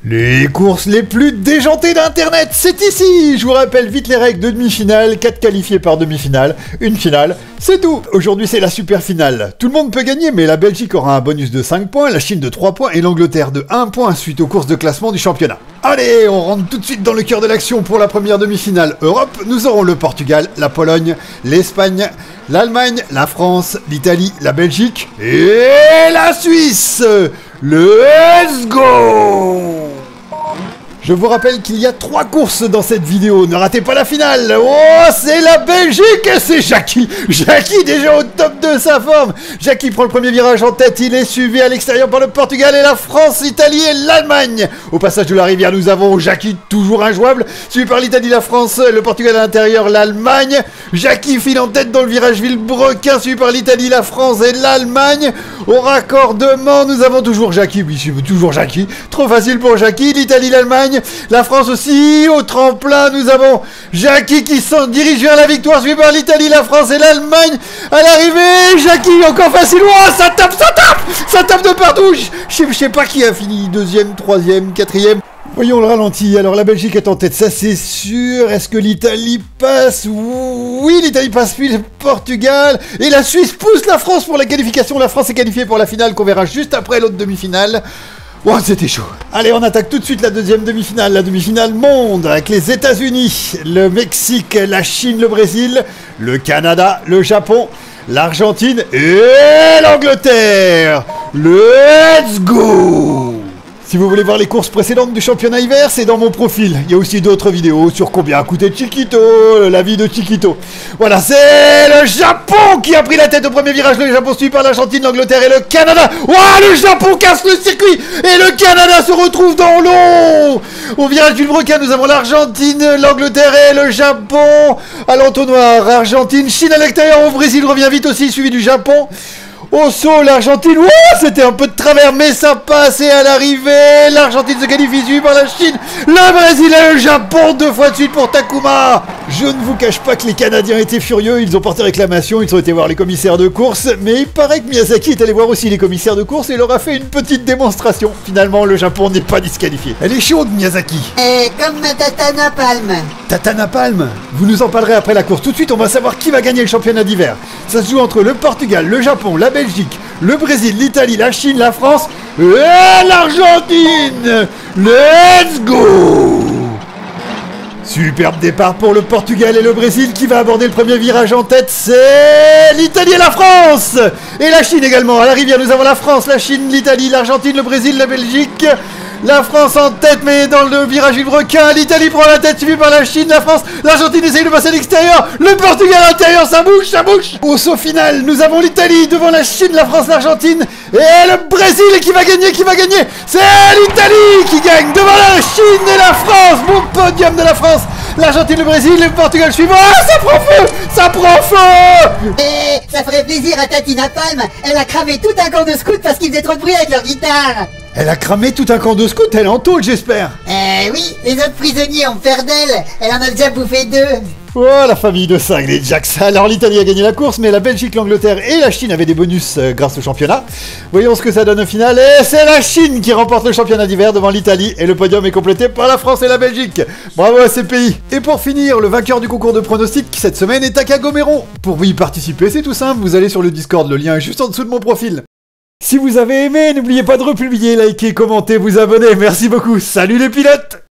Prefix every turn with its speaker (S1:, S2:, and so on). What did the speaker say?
S1: Les courses les plus déjantées d'internet, c'est ici. Je vous rappelle vite les règles de demi-finale, 4 qualifiés par demi-finale, une finale, c'est tout. Aujourd'hui c'est la super finale. Tout le monde peut gagner, mais la Belgique aura un bonus de 5 points, la Chine de 3 points et l'Angleterre de 1 point suite aux courses de classement du championnat. Allez, on rentre tout de suite dans le cœur de l'action pour la première demi-finale Europe. Nous aurons le Portugal, la Pologne, l'Espagne, l'Allemagne, la France, l'Italie, la Belgique et la Suisse. Let's go! Je vous rappelle qu'il y a 3 courses dans cette vidéo, ne ratez pas la finale. Oh, c'est la Belgique et c'est Jackie. Jackie déjà au top de sa forme. Jackie prend le premier virage en tête, il est suivi à l'extérieur par le Portugal et la France, l'Italie et l'Allemagne. Au passage de la rivière, nous avons Jackie toujours injouable, suivi par l'Italie, la France, le Portugal à l'intérieur, l'Allemagne. Jackie file en tête dans le virage Villebrequin, suivi par l'Italie, la France et l'Allemagne. Au raccordement, nous avons toujours Jackie, oui, toujours Jackie. Trop facile pour Jackie, l'Italie, l'Allemagne. La France aussi, au tremplin, nous avons Jackie qui s'en dirige vers la victoire, suivi par l'Italie, la France et l'Allemagne. À l'arrivée, Jackie encore facile, oh, ça tape de partout. Je sais pas qui a fini, 2e, 3e, 4e. Voyons le ralenti, alors la Belgique est en tête, ça c'est sûr. Est-ce que l'Italie passe? Oui, l'Italie passe, puis le Portugal. Et la Suisse pousse la France pour la qualification. La France est qualifiée pour la finale qu'on verra juste après l'autre demi-finale. Oh, c'était chaud. Allez, on attaque tout de suite la deuxième demi-finale, la demi-finale monde, avec les États-Unis, le Mexique, la Chine, le Brésil, le Canada, le Japon, l'Argentine et l'Angleterre. Let's go! Si vous voulez voir les courses précédentes du championnat hiver, c'est dans mon profil. Il y a aussi d'autres vidéos sur combien a coûté Chiquito, la vie de Chiquito. Voilà, c'est le Japon qui a pris la tête au premier virage. Le Japon suivi par l'Argentine, l'Angleterre et le Canada. Ouah, le Japon casse le circuit et le Canada se retrouve dans l'eau. Au virage du Villebrequin, nous avons l'Argentine, l'Angleterre et le Japon. À l'entonnoir, Argentine, Chine à l'extérieur. Au Brésil revient vite aussi, suivi du Japon. Au saut, l'Argentine, c'était un peu de travers, mais ça passe et à l'arrivée, l'Argentine se qualifie suivie par la Chine, le Brésil et le Japon, 2 fois de suite pour Takuma. Je ne vous cache pas que les Canadiens étaient furieux, ils ont porté réclamation, ils ont été voir les commissaires de course, mais il paraît que Miyazaki est allé voir aussi les commissaires de course et leur a fait une petite démonstration. Finalement, le Japon n'est pas disqualifié. Elle est chaude, Miyazaki.
S2: Comme Tata Napalm.
S1: Tata Napalm, vous nous en parlerez après la course. Tout de suite, on va savoir qui va gagner le championnat d'hiver. Ça se joue entre le Portugal, le Japon, la Belgique, le Brésil, l'Italie, la Chine, la France et l'Argentine. Let's go! Superbe départ pour le Portugal et le Brésil qui va aborder le premier virage en tête. C'est l'Italie et la France! Et la Chine également. À la rivière, nous avons la France, la Chine, l'Italie, l'Argentine, le Brésil, la Belgique. La France en tête, mais dans le virage Villebrequin, l'Italie prend la tête, suivie par la Chine, la France, l'Argentine essaye de passer à l'extérieur, le Portugal à l'intérieur, ça bouge! Au saut final, nous avons l'Italie devant la Chine, la France, l'Argentine, et le Brésil qui va gagner, c'est l'Italie qui gagne devant la Chine et la France, bon podium de la France, l'Argentine, le Brésil, le Portugal suivant, ça prend feu!
S2: Et ça ferait plaisir à Tati Napalm, elle a cramé tout un camp de scouts parce qu'ils faisaient trop de bruit avec leur guitare.
S1: Elle a cramé tout un camp de scouts, elle est en tôle, j'espère.
S2: Oui, les autres prisonniers ont peur d'elle, elle en a déjà bouffé 2.
S1: Oh, la famille de cinglés de Jax. Alors l'Italie a gagné la course, mais la Belgique, l'Angleterre et la Chine avaient des bonus grâce au championnat. Voyons ce que ça donne au final. Et c'est la Chine qui remporte le championnat d'hiver devant l'Italie. Et le podium est complété par la France et la Belgique. Bravo à ces pays. Et pour finir, le vainqueur du concours de pronostics cette semaine est Takagomero. Pour y participer, c'est tout simple. Vous allez sur le Discord, le lien est juste en dessous de mon profil. Si vous avez aimé, n'oubliez pas de republier, liker, commenter, vous abonner. Merci beaucoup. Salut les pilotes!